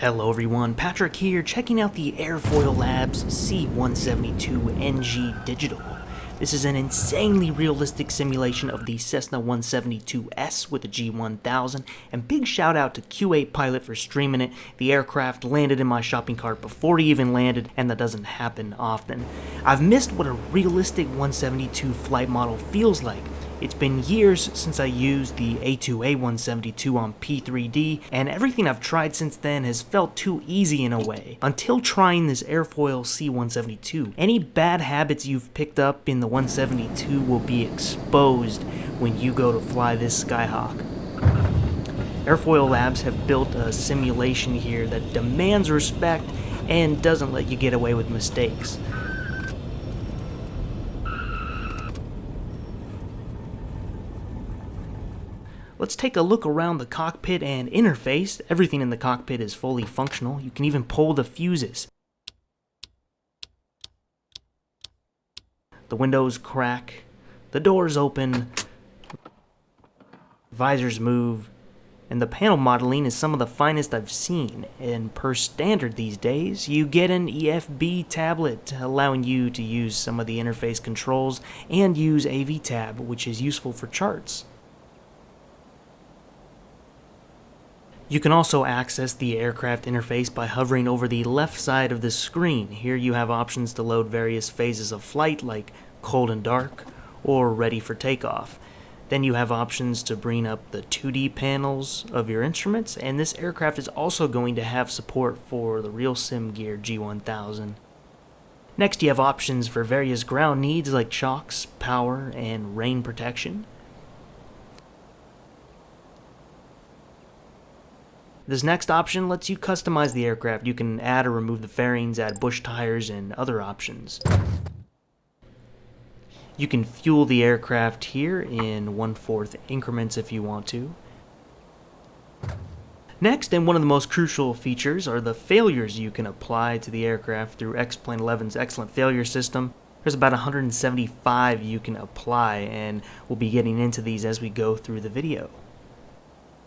Hello everyone, Patrick here, checking out the Airfoil Labs C172 NG Digital. This is an insanely realistic simulation of the Cessna 172S with the G1000, and big shout out to Q8 Pilot for streaming it. The aircraft landed in my shopping cart before it even landed, and that doesn't happen often. I've missed what a realistic 172 flight model feels like. It's been years since I used the A2A172 on P3D, and everything I've tried since then has felt too easy in a way. Until trying this Airfoil C172, any bad habits you've picked up in the 172 will be exposed when you go to fly this Skyhawk. Airfoil Labs have built a simulation here that demands respect and doesn't let you get away with mistakes. Let's take a look around the cockpit and interface. Everything in the cockpit is fully functional. You can even pull the fuses. The windows crack, the doors open, visors move, and the panel modeling is some of the finest I've seen. And per standard these days, you get an EFB tablet, allowing you to use some of the interface controls and use AVTab, which is useful for charts. You can also access the aircraft interface by hovering over the left side of the screen. Here you have options to load various phases of flight like cold and dark or ready for takeoff. Then you have options to bring up the 2D panels of your instruments, and this aircraft is also going to have support for the real sim gear G1000. Next you have options for various ground needs like chocks, power, and rain protection. This next option lets you customize the aircraft. You can add or remove the fairings, add bush tires, and other options. You can fuel the aircraft here in 1/4 increments if you want to. Next, and one of the most crucial features, are the failures you can apply to the aircraft through X-Plane 11's excellent failure system. There's about 175 you can apply, and we'll be getting into these as we go through the video.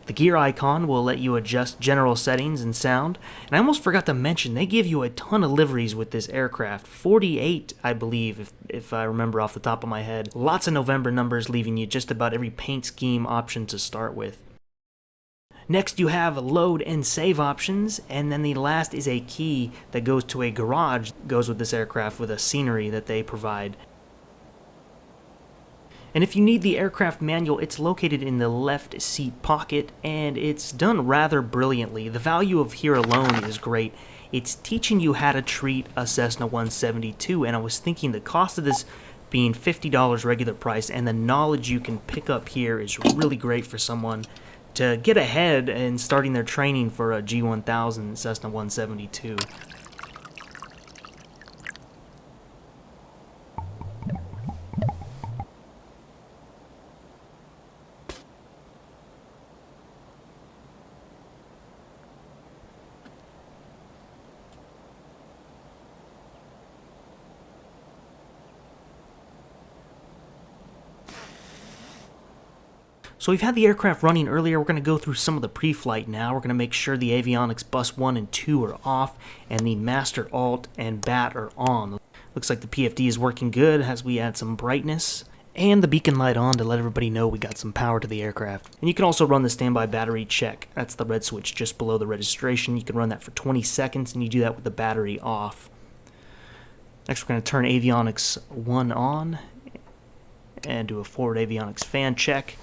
The gear icon will let you adjust general settings and sound, and I almost forgot to mention they give you a ton of liveries with this aircraft, 48 I believe if I remember off the top of my head. Lots of November numbers, leaving you just about every paint scheme option to start with. Next you have load and save options, and then the last is a key that goes to a garage that goes with this aircraft with a scenery that they provide. And if you need the aircraft manual, it's located in the left seat pocket, and it's done rather brilliantly. The value of here alone is great. It's teaching you how to treat a Cessna 172, and I was thinking the cost of this being $50 regular price, and the knowledge you can pick up here is really great for someone to get ahead in starting their training for a G1000 Cessna 172. So we've had the aircraft running earlier. We're going to go through some of the pre-flight now. We're going to make sure the avionics bus 1 and 2 are off, and the master, alt, and bat are on. Looks like the PFD is working good as we add some brightness, and the beacon light on to let everybody know we got some power to the aircraft. And you can also run the standby battery check. That's the red switch just below the registration. You can run that for 20 seconds, and you do that with the battery off. Next we're going to turn avionics 1 on and do a forward avionics fan check.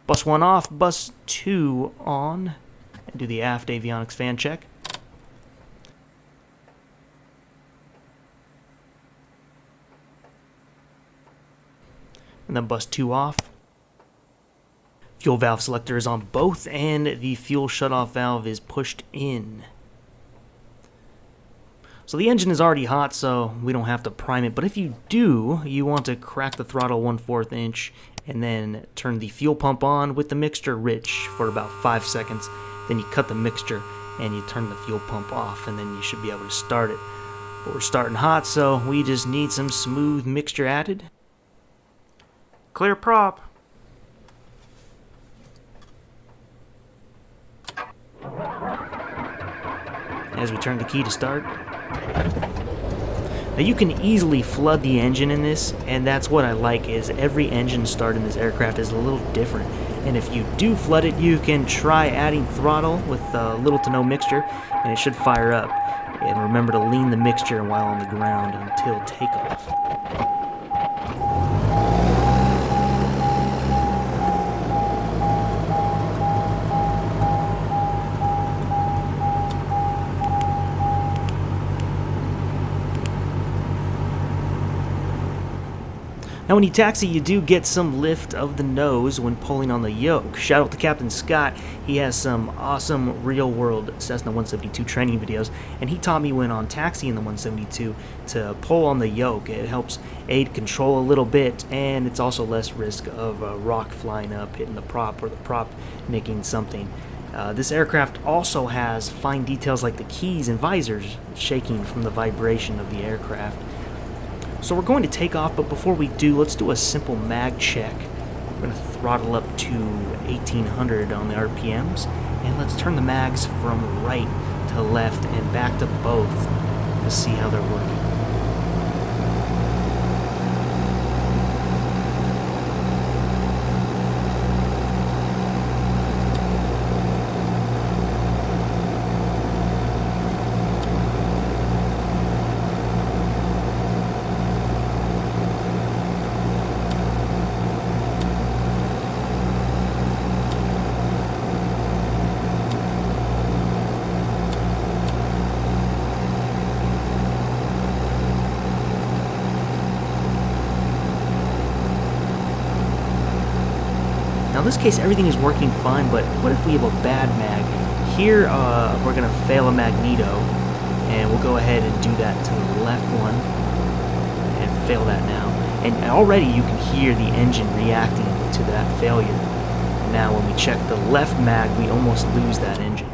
Bus 1 off, bus 2 on, and do the aft avionics fan check. And then bus 2 off. Fuel valve selector is on both, and the fuel shutoff valve is pushed in. So the engine is already hot, so we don't have to prime it, but if you do, you want to crack the throttle 1/4 inch and then turn the fuel pump on with the mixture rich for about 5 seconds. Then you cut the mixture and you turn the fuel pump off, and then you should be able to start it. But we're starting hot, so we just need some smooth mixture added. Clear prop. as we turn the key to start. Now you can easily flood the engine in this, and that's what I like, is every engine start in this aircraft is a little different. And if you do flood it, you can try adding throttle with little to no mixture, and it should fire up. And remember to lean the mixture while on the ground until takeoff. Now when you taxi, you do get some lift of the nose when pulling on the yoke. Shout out to Captain Scott. He has some awesome real-world Cessna 172 training videos, and he taught me when on taxi in the 172 to pull on the yoke. It helps aid control a little bit, and it's also less risk of a rock flying up, hitting the prop, or the prop nicking something. This aircraft also has fine details like the keys and visors shaking from the vibration of the aircraft. So we're going to take off, but before we do, let's do a simple mag check. We're going to throttle up to 1800 on the RPMs, and let's turn the mags from right to left and back to both to see how they're working. Now in this case everything is working fine, but what if we have a bad mag? Here we're going to fail a Magneto, and we'll go ahead and do that to the left one, and fail that now. And already you can hear the engine reacting to that failure. Now when we check the left mag, we almost lose that engine.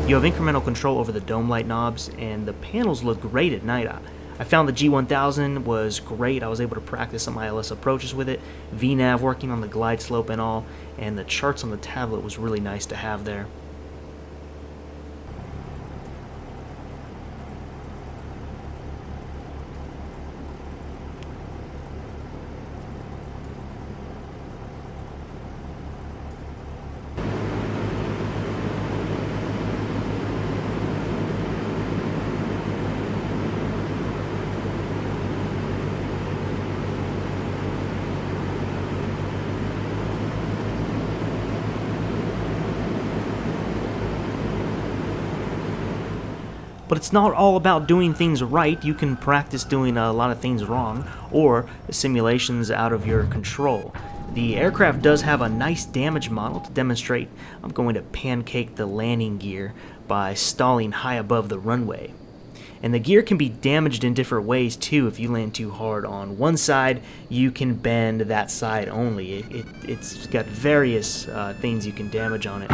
You have incremental control over the dome light knobs, and the panels look great at night. I found the G1000 was great. I was able to practice some ILS approaches with it, VNav working on the glide slope and all, and the charts on the tablet was really nice to have there. But it's not all about doing things right. You can practice doing a lot of things wrong, or simulations out of your control. The aircraft does have a nice damage model to demonstrate. I'm going to pancake the landing gear by stalling high above the runway. And the gear can be damaged in different ways too. If you land too hard on one side, you can bend that side only. It's got various things you can damage on it.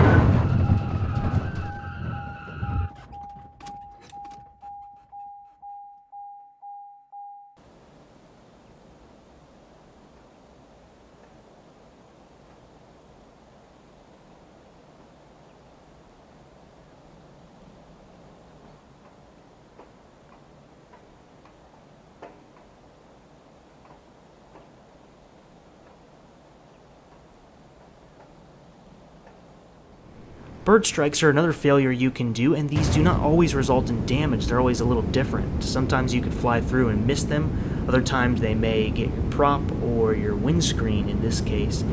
Bird strikes are another failure you can do, and these do not always result in damage. They're always a little different. Sometimes you could fly through and miss them. Other times they may get your prop or your windscreen in this case.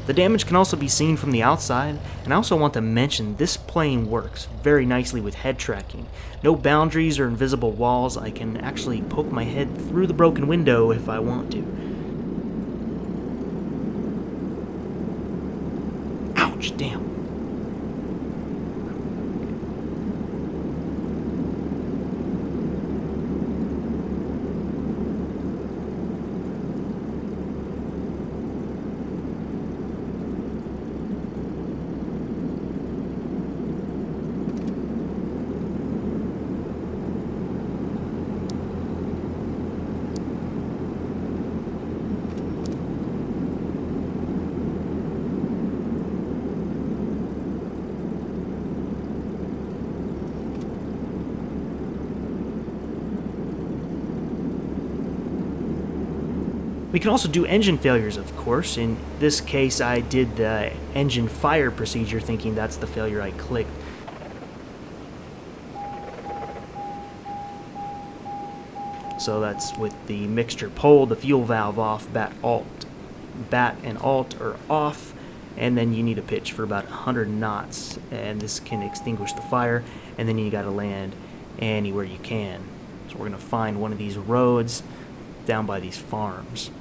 The damage can also be seen from the outside, and I also want to mention this plane works very nicely with head tracking. No boundaries or invisible walls. I can actually poke my head through the broken window if I want to. Ouch, damn. We can also do engine failures, of course. In this case, I did the engine fire procedure thinking that's the failure I clicked. So that's with the mixture pole, the fuel valve off, bat and alt are off, and then you need a pitch for about 100 knots, and this can extinguish the fire, and then you gotta land anywhere you can. So we're gonna find one of these roads down by these farms.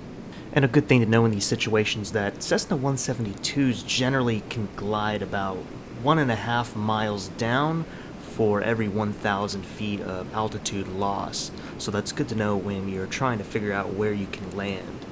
And a good thing to know in these situations that Cessna 172s generally can glide about 1.5 miles down for every 1,000 feet of altitude loss. So that's good to know when you're trying to figure out where you can land.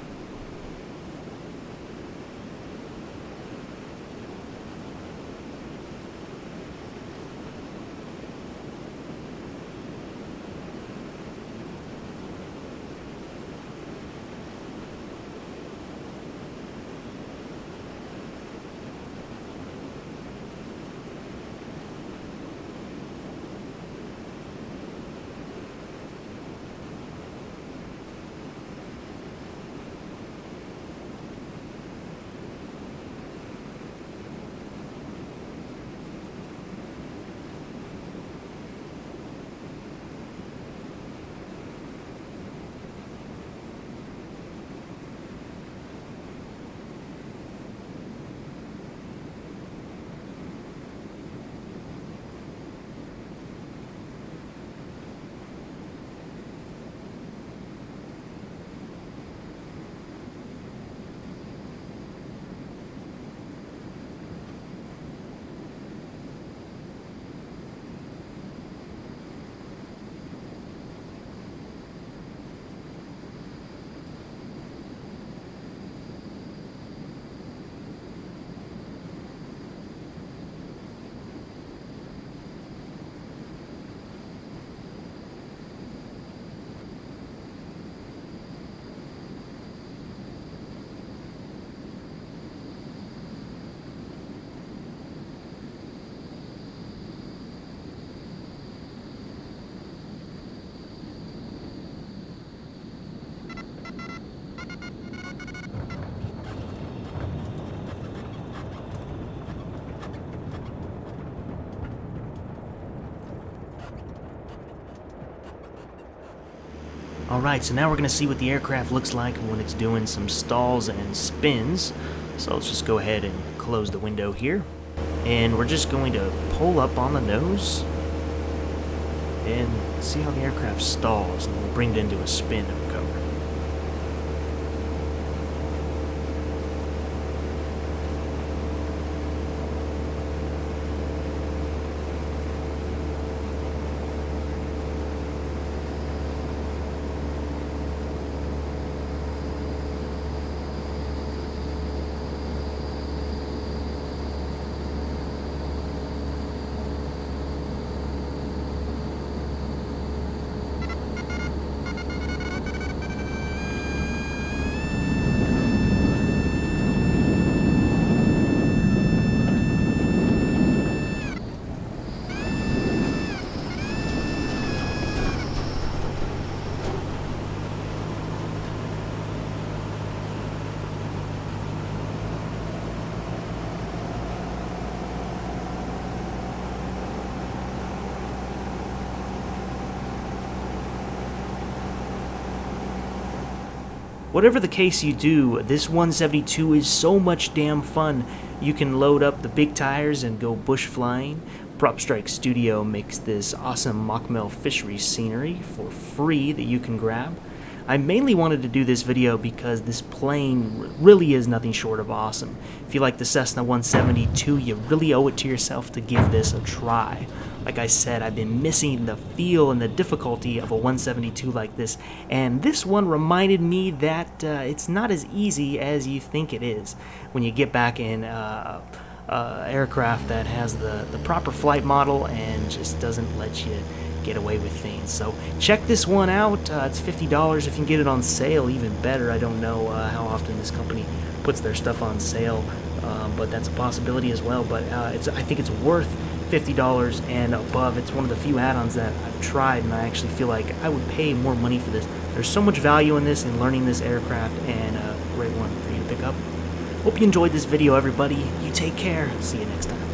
Alright, so now we're going to see what the aircraft looks like when it's doing some stalls and spins. So let's just go ahead and close the window here. And we're just going to pull up on the nose and see how the aircraft stalls, and we'll bring it into a spin and recover. Whatever the case you do, this 172 is so much damn fun. You can load up the big tires and go bush flying. Prop Strike Studio makes this awesome Machmell Fisheries scenery for free that you can grab. I mainly wanted to do this video because this plane really is nothing short of awesome. If you like the Cessna 172, you really owe it to yourself to give this a try. Like I said, I've been missing the feel and the difficulty of a 172 like this, and this one reminded me that it's not as easy as you think it is when you get back in aircraft that has the proper flight model and just doesn't let you get away with things. So check this one out. It's $50 if you can get it on sale, even better. I don't know how often this company puts their stuff on sale, but that's a possibility as well. But I think it's worth $50 and above. It's one of the few add-ons that I've tried, and I actually feel like I would pay more money for this. There's so much value in this and learning this aircraft, and a great one for you to pick up. Hope you enjoyed this video, everybody. You take care. See you next time.